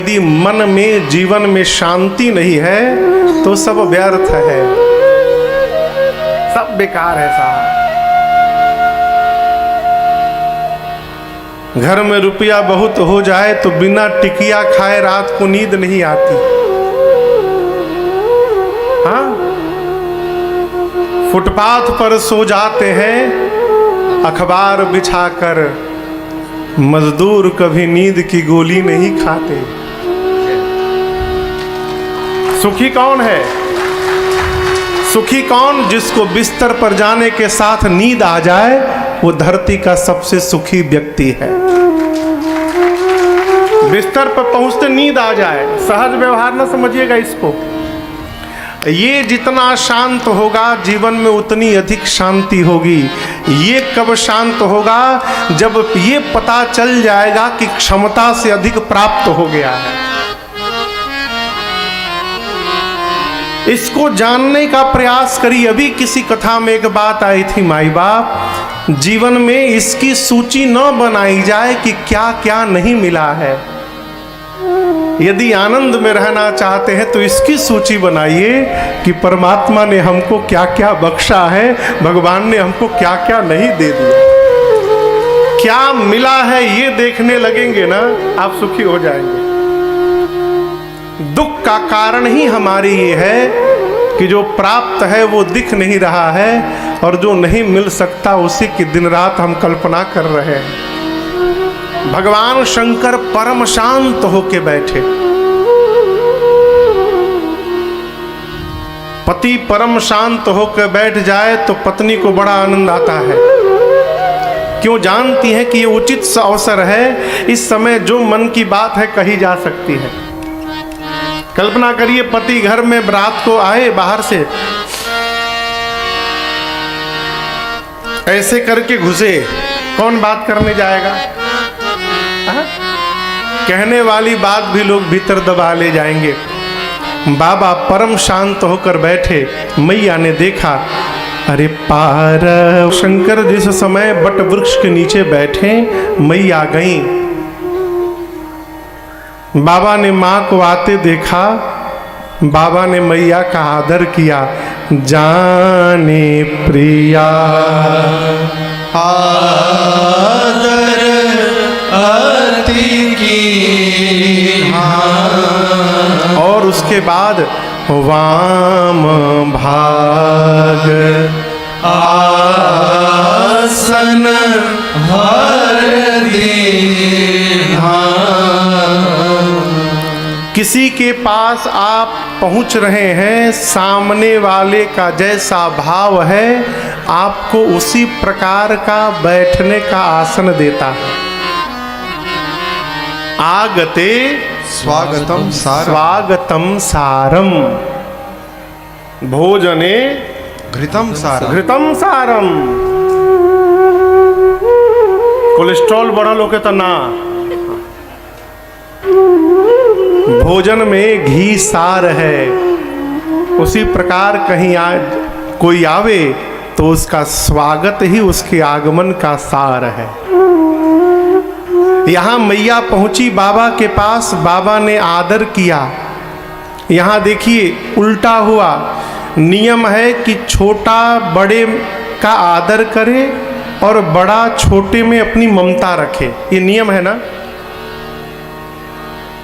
यदि मन में जीवन में शांति नहीं है तो सब व्यर्थ है, सब बेकार है साहब। घर में रुपया बहुत हो जाए तो बिना टिकिया खाए रात को नींद नहीं आती। हाँ, फुटपाथ पर सो जाते हैं अखबार बिछाकर, मजदूर कभी नींद की गोली नहीं खाते। सुखी कौन है? सुखी कौन? जिसको बिस्तर पर जाने के साथ नींद आ जाए वो धरती का सबसे सुखी व्यक्ति है। बिस्तर पर पहुंचते नींद आ जाए, सहज व्यवहार ना समझिएगा इसको। ये जितना शांत होगा जीवन में उतनी अधिक शांति होगी। ये कब शांत होगा? जब ये पता चल जाएगा कि क्षमता से अधिक प्राप्त हो गया है। इसको जानने का प्रयास करिए। अभी किसी कथा में एक बात आई थी, माई बाप जीवन में इसकी सूची न बनाई जाए कि क्या क्या नहीं मिला है। यदि आनंद में रहना चाहते हैं तो इसकी सूची बनाइए कि परमात्मा ने हमको क्या क्या बख्शा है, भगवान ने हमको क्या क्या नहीं दे दिया। क्या मिला है ये देखने लगेंगे ना, आप सुखी हो जाएंगे। दुख का कारण ही हमारी ये है कि जो प्राप्त है वो दिख नहीं रहा है और जो नहीं मिल सकता उसी की दिन रात हम कल्पना कर रहे हैं। भगवान शंकर परम शांत होके बैठे। पति परम शांत होकर बैठ जाए तो पत्नी को बड़ा आनंद आता है। क्यों? जानती है कि ये उचित अवसर है, इस समय जो मन की बात है कही जा सकती है। कल्पना करिए पति घर में रात को आए बाहर से, ऐसे करके घुसे, कौन बात करने जाएगा? कहने वाली बात भी लोग भीतर दबा ले जाएंगे। बाबा परम शांत होकर बैठे। मैया ने देखा, अरे पार शंकर जिस समय बट वृक्ष के नीचे बैठे, मैया गई। बाबा ने माँ को आते देखा, बाबा ने मैया का आदर किया। जाने प्रिया आदर अति की, और उसके बाद वाम भाग आसन हर दीन्हा। किसी के पास आप पहुंच रहे हैं, सामने वाले का जैसा भाव है आपको उसी प्रकार का बैठने का आसन देता है। आगते स्वागतम सारम, स्वागतम सारम, भोजने घृतम सारम, घृतम सारम। कोलेस्ट्रॉल बढ़ल होके तो ना, भोजन में घी सार है। उसी प्रकार कहीं कोई आवे तो उसका स्वागत ही उसके आगमन का सार है। यहाँ मैया पहुंची बाबा के पास, बाबा ने आदर किया। यहाँ देखिए उल्टा हुआ। नियम है कि छोटा बड़े का आदर करे और बड़ा छोटे में अपनी ममता रखे, ये नियम है ना।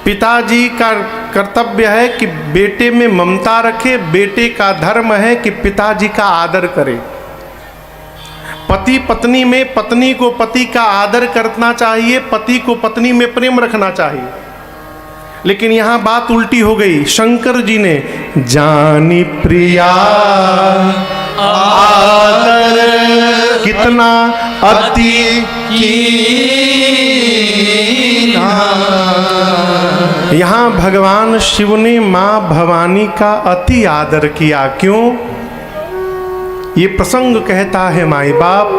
पिताजी का कर्तव्य है कि बेटे में ममता रखे, बेटे का धर्म है कि पिताजी का आदर करे। पति पत्नी में पत्नी को पति का आदर करना चाहिए, पति को पत्नी में प्रेम रखना चाहिए। लेकिन यहाँ बात उल्टी हो गई। शंकर जी ने जानी प्रिया आदर कितना अति कीन्हा। यहाँ भगवान शिव ने माँ भवानी का अति आदर किया। क्यों? ये प्रसंग कहता है माई बाप,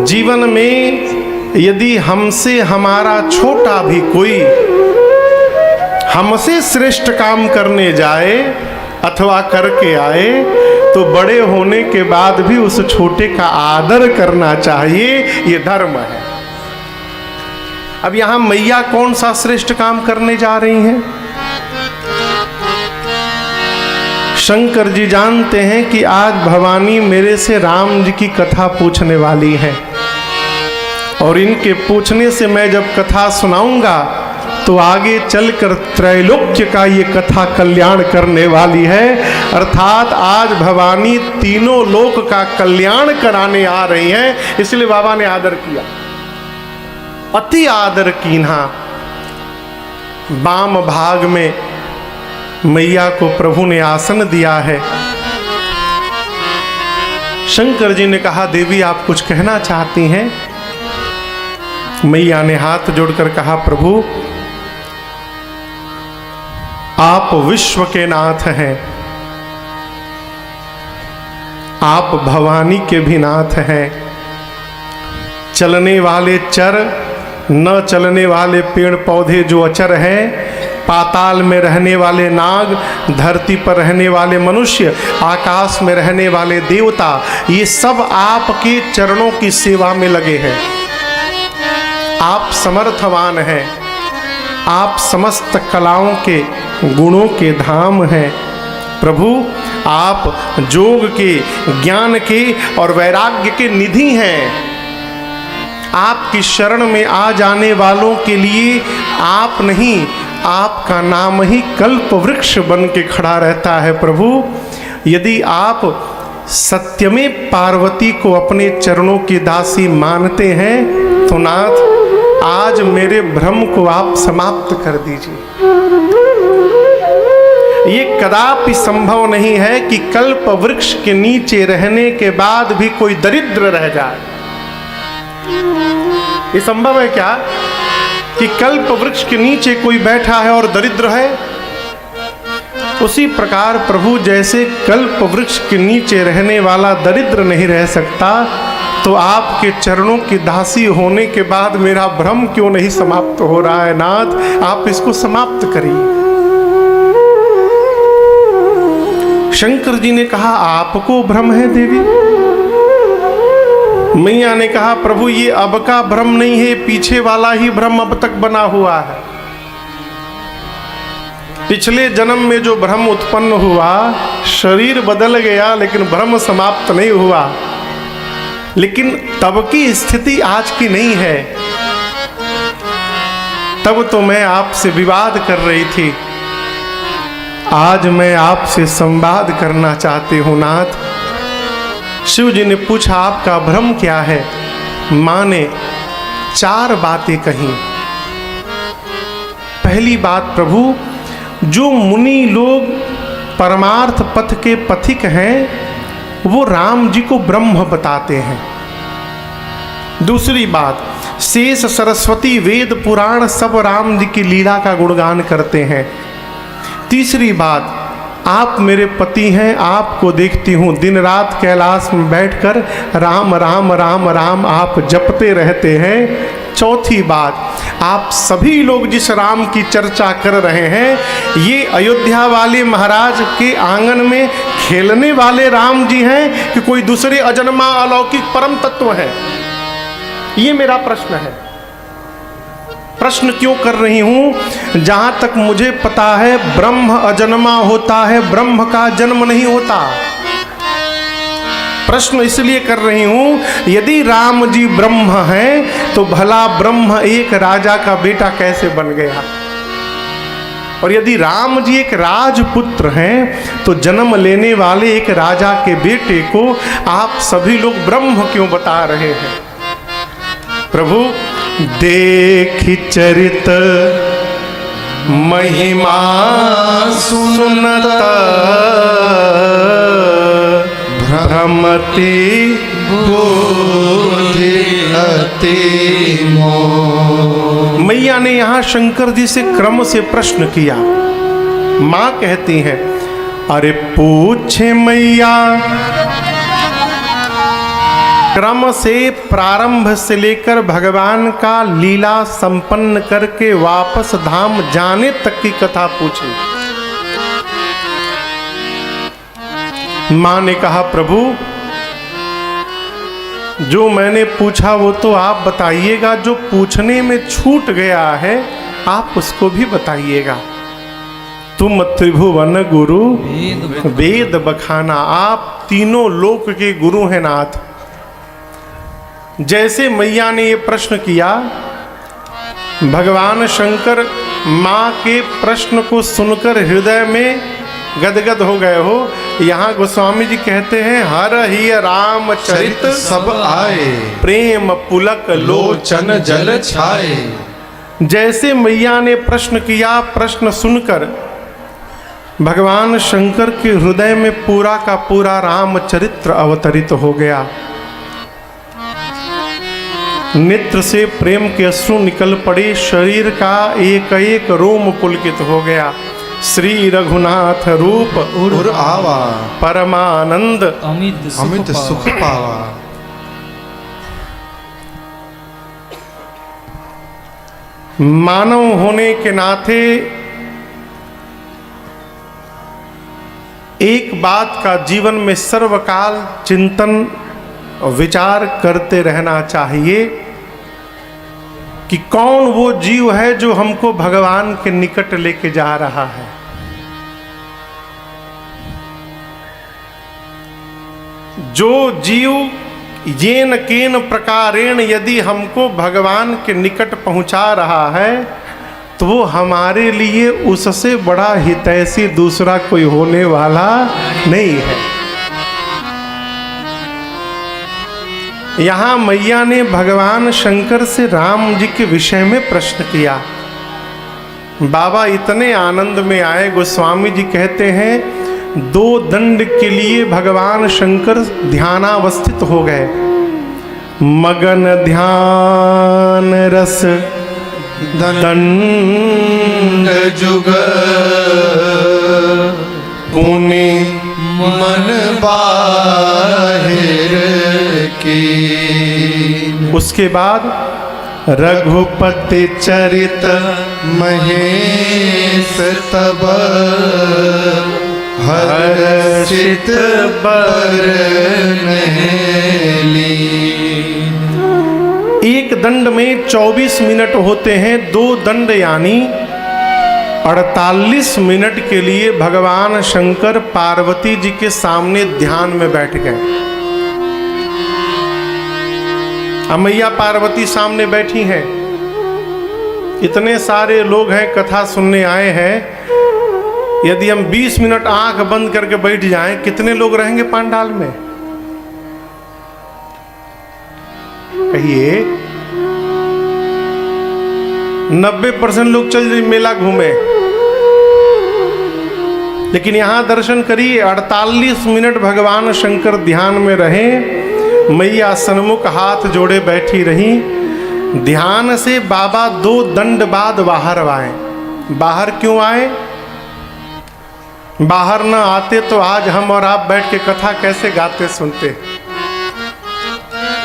जीवन में यदि हमसे हमारा छोटा भी कोई हमसे श्रेष्ठ काम करने जाए अथवा करके आए तो बड़े होने के बाद भी उस छोटे का आदर करना चाहिए, ये धर्म है। अब यहां मैया कौन सा श्रेष्ठ काम करने जा रही हैं? शंकर जी जानते हैं कि आज भवानी मेरे से राम जी की कथा पूछने वाली है, और इनके पूछने से मैं जब कथा सुनाऊंगा तो आगे चलकर त्रैलोक्य का ये कथा कल्याण करने वाली है। अर्थात आज भवानी तीनों लोक का कल्याण कराने आ रही हैं, इसलिए बाबा ने आदर किया, अति आदर कीन्हा। वाम भाग में मैया को प्रभु ने आसन दिया है। शंकर जी ने कहा, देवी आप कुछ कहना चाहती हैं? मैया ने हाथ जोड़कर कहा, प्रभु आप विश्व के नाथ हैं, आप भवानी के भी नाथ हैं। चलने वाले चर, न चलने वाले पेड़ पौधे जो अचर हैं, पाताल में रहने वाले नाग, धरती पर रहने वाले मनुष्य, आकाश में रहने वाले देवता, ये सब आपके चरणों की सेवा में लगे हैं। आप समर्थवान हैं, आप समस्त कलाओं के गुणों के धाम हैं। प्रभु आप जोग के, ज्ञान के और वैराग्य के निधि हैं। आपकी शरण में आ जाने वालों के लिए आप नहीं, आपका नाम ही कल्प वृक्ष बन के खड़ा रहता है। प्रभु यदि आप सत्य में पार्वती को अपने चरणों की दासी मानते हैं तो नाथ आज मेरे भ्रम को आप समाप्त कर दीजिए। ये कदापि संभव नहीं है कि कल्प वृक्ष के नीचे रहने के बाद भी कोई दरिद्र रह जाए। ये संभव है क्या कि कल्प वृक्ष के नीचे कोई बैठा है और दरिद्र है? उसी प्रकार प्रभु जैसे कल्प वृक्ष के नीचे रहने वाला दरिद्र नहीं रह सकता, तो आपके चरणों की दासी होने के बाद मेरा भ्रम क्यों नहीं समाप्त हो रहा है? नाथ आप इसको समाप्त करिए। शंकर जी ने कहा, आपको भ्रम है देवी? मैया ने कहा, प्रभु ये अब का भ्रम नहीं है, पीछे वाला ही भ्रम अब तक बना हुआ है। पिछले जन्म में जो भ्रम उत्पन्न हुआ, शरीर बदल गया लेकिन भ्रम समाप्त नहीं हुआ। लेकिन तब की स्थिति आज की नहीं है। तब तो मैं आपसे विवाद कर रही थी, आज मैं आपसे संवाद करना चाहती हूँ नाथ। शिव जी ने पूछा, आपका भ्रम क्या है? माँ ने 4 बातें कही। पहली बात, प्रभु जो मुनि लोग परमार्थ पथ के पथिक हैं वो राम जी को ब्रह्म बताते हैं। दूसरी बात, शेष सरस्वती वेद पुराण सब राम जी की लीला का गुणगान करते हैं। तीसरी बात, आप मेरे पति हैं, आपको देखती हूँ दिन रात कैलाश में बैठकर राम राम राम राम आप जपते रहते हैं। चौथी बात, आप सभी लोग जिस राम की चर्चा कर रहे हैं ये अयोध्या वाले महाराज के आंगन में खेलने वाले राम जी हैं कि कोई दूसरे अजन्मा अलौकिक परम तत्व है? ये मेरा प्रश्न है। प्रश्न क्यों कर रही हूं? जहां तक मुझे पता है ब्रह्म अजन्मा होता है, ब्रह्म का जन्म नहीं होता। प्रश्न इसलिए कर रही हूं, यदि राम जी ब्रह्म हैं तो भला ब्रह्म एक राजा का बेटा कैसे बन गया? और यदि राम जी एक राजपुत्र हैं तो जन्म लेने वाले एक राजा के बेटे को आप सभी लोग ब्रह्म क्यों बता रहे हैं? प्रभु देखि चरित महिमा सुनत भ्रमति बुद्धि अति मोह। मैया ने यहाँ शंकर जी से क्रम से प्रश्न किया। माँ कहती हैं, अरे पूछे मैया, क्रम से प्रारंभ से लेकर भगवान का लीला संपन्न करके वापस धाम जाने तक की कथा पूछी। मां ने कहा, प्रभु जो मैंने पूछा वो तो आप बताइएगा, जो पूछने में छूट गया है आप उसको भी बताइएगा। तुम त्रिभुवन गुरु वेद बखाना, आप तीनों लोक के गुरु हैं नाथ। जैसे मैया ने ये प्रश्न किया, भगवान शंकर माँ के प्रश्न को सुनकर हृदय में गदगद हो गए हो। यहाँ गोस्वामी जी कहते हैं, हर ही राम चरित सब आए, प्रेम पुलक लोचन लोचन जल छाए। जैसे मैया ने प्रश्न किया, प्रश्न सुनकर भगवान शंकर के हृदय में पूरा का पूरा रामचरित्र अवतरित हो गया। नेत्र से प्रेम के अश्रु निकल पड़े, शरीर का एक एक रोम पुलकित हो गया। श्री रघुनाथ रूप उर आवा, परमानंद अमित सुख पावा। मानव होने के नाते एक बात का जीवन में सर्वकाल चिंतन विचार करते रहना चाहिए कि कौन वो जीव है जो हमको भगवान के निकट लेके जा रहा है। जो जीव येन केन प्रकारेण यदि हमको भगवान के निकट पहुंचा रहा है तो वो हमारे लिए उससे बड़ा हितैषी दूसरा कोई होने वाला नहीं है। यहाँ मैया ने भगवान शंकर से राम जी के विषय में प्रश्न किया। बाबा इतने आनंद में आए, गोस्वामी जी कहते हैं 2 दंड के लिए भगवान शंकर ध्यानावस्थित हो गए। मगन ध्यान रस दंड जुग पुनि मन बाहिर की। उसके बाद रघुपति चरित महेश तब हर्षित बरने ली। एक दंड में 24 मिनट होते हैं, 2 दंड यानी 48 मिनट के लिए भगवान शंकर पार्वती जी के सामने ध्यान में बैठ गए। अब मैया पार्वती सामने बैठी हैं, इतने सारे लोग हैं कथा सुनने आए हैं। यदि हम 20 मिनट आंख बंद करके बैठ जाएं, कितने लोग रहेंगे पांडाल में? कहिए 90% लोग चल जाए मेला घूमे। लेकिन यहां दर्शन करिए, 48 मिनट भगवान शंकर ध्यान में रहे। मैया सन्मुख हाथ जोड़े बैठी रही। ध्यान से बाबा 2 दंड बाद बाहर आए। बाहर क्यों आए? बाहर न आते तो आज हम और आप बैठ के कथा कैसे गाते सुनते।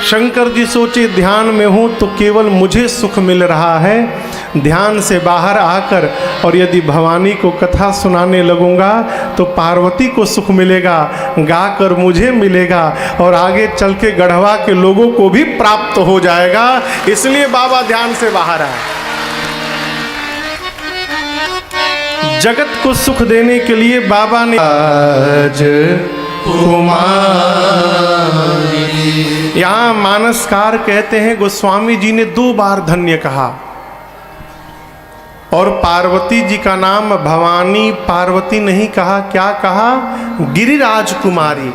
शंकर जी सोचे ध्यान में हूं तो केवल मुझे सुख मिल रहा है, ध्यान से बाहर आकर और यदि भवानी को कथा सुनाने लगूंगा तो पार्वती को सुख मिलेगा, गाकर मुझे मिलेगा और आगे चल के गढ़वा के लोगों को भी प्राप्त हो जाएगा। इसलिए बाबा ध्यान से बाहर आए। जगत को सुख देने के लिए बाबा ने आज यहाँ मानसकार कहते हैं, गोस्वामी जी ने 2 बार धन्य कहा और पार्वती जी का नाम भवानी पार्वती नहीं कहा, क्या कहा? गिरिराज कुमारी।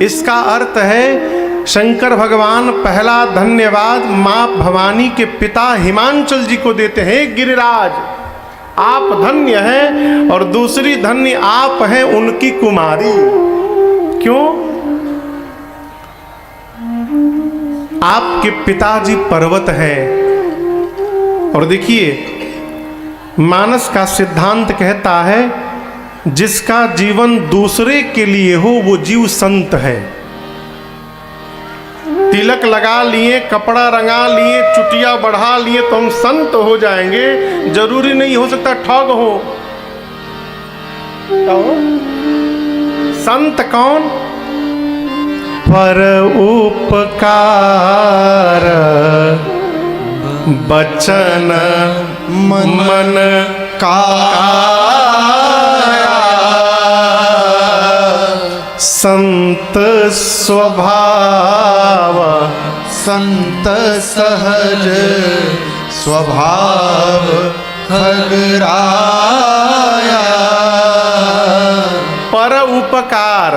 इसका अर्थ है शंकर भगवान पहला धन्यवाद माँ भवानी के पिता हिमांचल जी को देते हैं। गिरिराज आप धन्य हैं, और दूसरी धन्य आप हैं उनकी कुमारी। क्यों? आपके पिताजी पर्वत हैं। और देखिए मानस का सिद्धांत कहता है जिसका जीवन दूसरे के लिए हो वो जीव संत है। तिलक लगा लिए, कपड़ा रंगा लिए, चुटिया बढ़ा लिए तो हम संत हो जाएंगे, जरूरी नहीं हो सकता ठग हो। संत कौन? पर उपकार बचन मन काया, संत स्वभाव संत सहज स्वभाव खगराया। पर उपकार,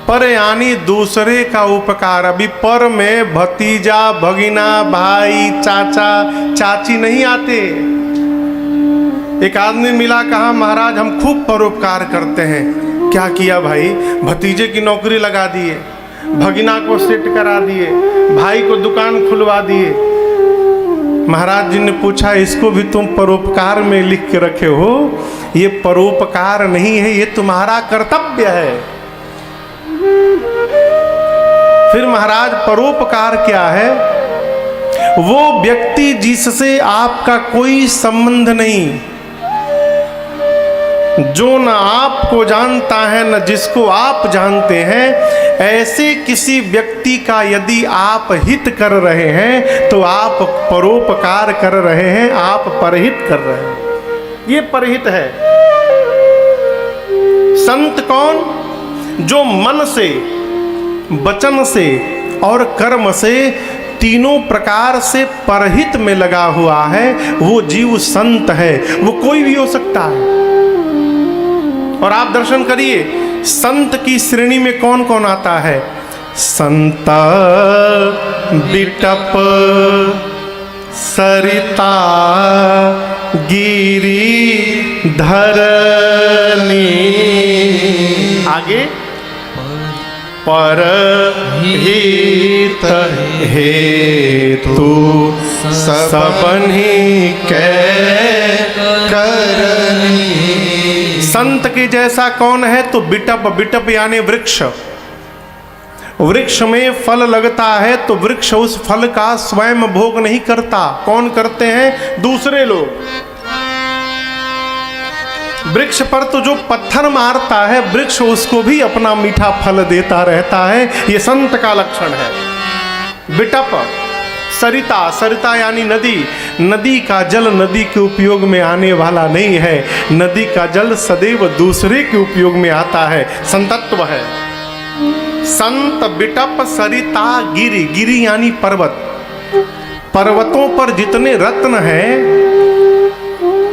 पर यानी दूसरे का उपकार। अभी पर में भतीजा, भगिना, भाई, चाचा, चाची नहीं आते। एक आदमी मिला, कहा महाराज हम खूब परोपकार करते हैं। क्या किया भाई? भतीजे की नौकरी लगा दिए, भगिना को सेट करा दिए, भाई को दुकान खुलवा दिए। महाराज जी ने पूछा, इसको भी तुम परोपकार में लिख के रखे हो? ये परोपकार नहीं है, ये तुम्हारा कर्तव्य है। फिर महाराज परोपकार क्या है? वो व्यक्ति जिससे आपका कोई संबंध नहीं, जो न आपको जानता है न जिसको आप जानते हैं, ऐसे किसी व्यक्ति का यदि आप हित कर रहे हैं तो आप परोपकार कर रहे हैं, आप परहित कर रहे हैं। ये परहित है। संत कौन? जो मन से, वचन से और कर्म से तीनों प्रकार से परहित में लगा हुआ है, वो जीव संत है। वो कोई भी हो सकता है। और आप दर्शन करिए, संत की श्रेणी में कौन कौन आता है? संत बिटप सरिता गिरी धरनी, आगे परहित हेतु सबनी के करनी। संत के जैसा कौन है? तो बिटप, बिटप यानी वृक्ष। वृक्ष में फल लगता है तो वृक्ष उस फल का स्वयं भोग नहीं करता। कौन करते हैं? दूसरे लोग। वृक्ष पर तो जो पत्थर मारता है, वृक्ष उसको भी अपना मीठा फल देता रहता है। ये संत का लक्षण है। बिटप, सरिता, सरिता यानी नदी। नदी का जल नदी के उपयोग में आने वाला नहीं है। नदी का जल सदैव दूसरे के उपयोग में आता है। संतत्व है। संत बिटप सरिता गिरी, गिरी यानी पर्वत। पर्वतों पर जितने रत्न हैं,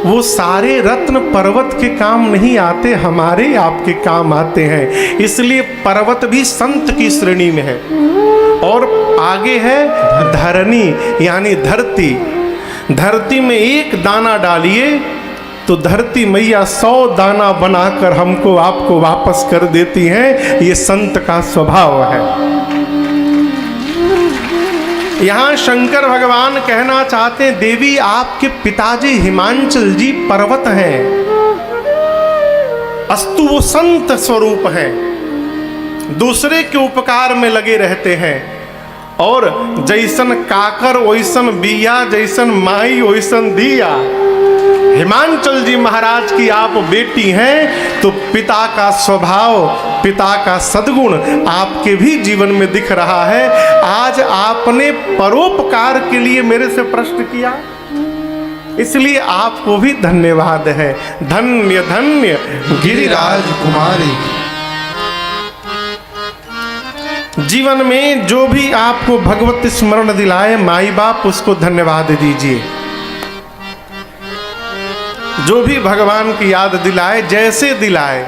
वो सारे रत्न पर्वत के काम नहीं आते, हमारे आपके काम आते हैं। इसलिए पर्वत भी संत की श्रेणी में है। और आगे है धरनी यानी धरती। धरती में एक दाना डालिए तो धरती मैया 100 दाना बनाकर हमको आपको वापस कर देती हैं। ये संत का स्वभाव है। यहाँ शंकर भगवान कहना चाहते हैं, देवी आपके पिताजी हिमांचल जी पर्वत हैं, अस्तु वो संत स्वरूप हैं, दूसरे के उपकार में लगे रहते हैं। और जैसन काकर वैसन बिया, जैसन माई वैसन दिया। हिमांचल जी महाराज की आप बेटी हैं तो पिता का स्वभाव, पिता का सद्गुण आपके भी जीवन में दिख रहा है। आज आपने परोपकार के लिए मेरे से प्रश्न किया, इसलिए आपको भी धन्यवाद है। धन्य धन्य गिरिराज कुमारी। जीवन में जो भी आपको भगवत स्मरण दिलाए माई बाप, उसको धन्यवाद दीजिए। जो भी भगवान की याद दिलाए, जैसे दिलाए,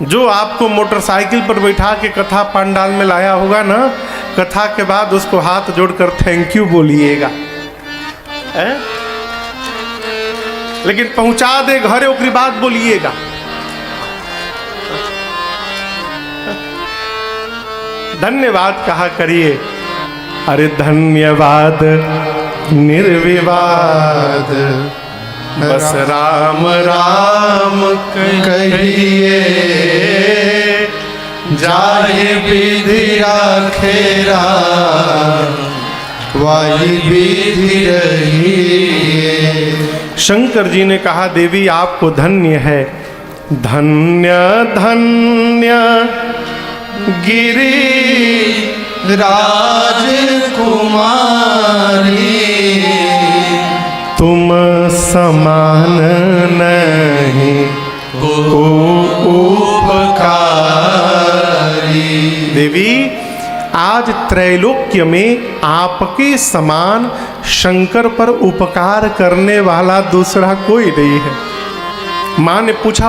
जो आपको मोटरसाइकिल पर बैठा के कथा पंडाल में लाया होगा ना, कथा के बाद उसको हाथ जोड़कर थैंक यू बोलिएगा। लेकिन पहुंचा दे घरे ओकरी बात बोलिएगा। धन्यवाद कहा करिए। अरे धन्यवाद निर्विवाद, बस राम राम कहिए, जाहि विधि राखेरा वाही विधि रहिए। शंकर जी ने कहा, देवी आपको धन्य है। धन्य धन्य गिरि राजकुमारी तुम समान नहीं को उपकारी। देवी, आज त्रैलोक्य में आपके समान शंकर पर उपकार करने वाला दूसरा कोई नहीं है। माँ ने पूछा,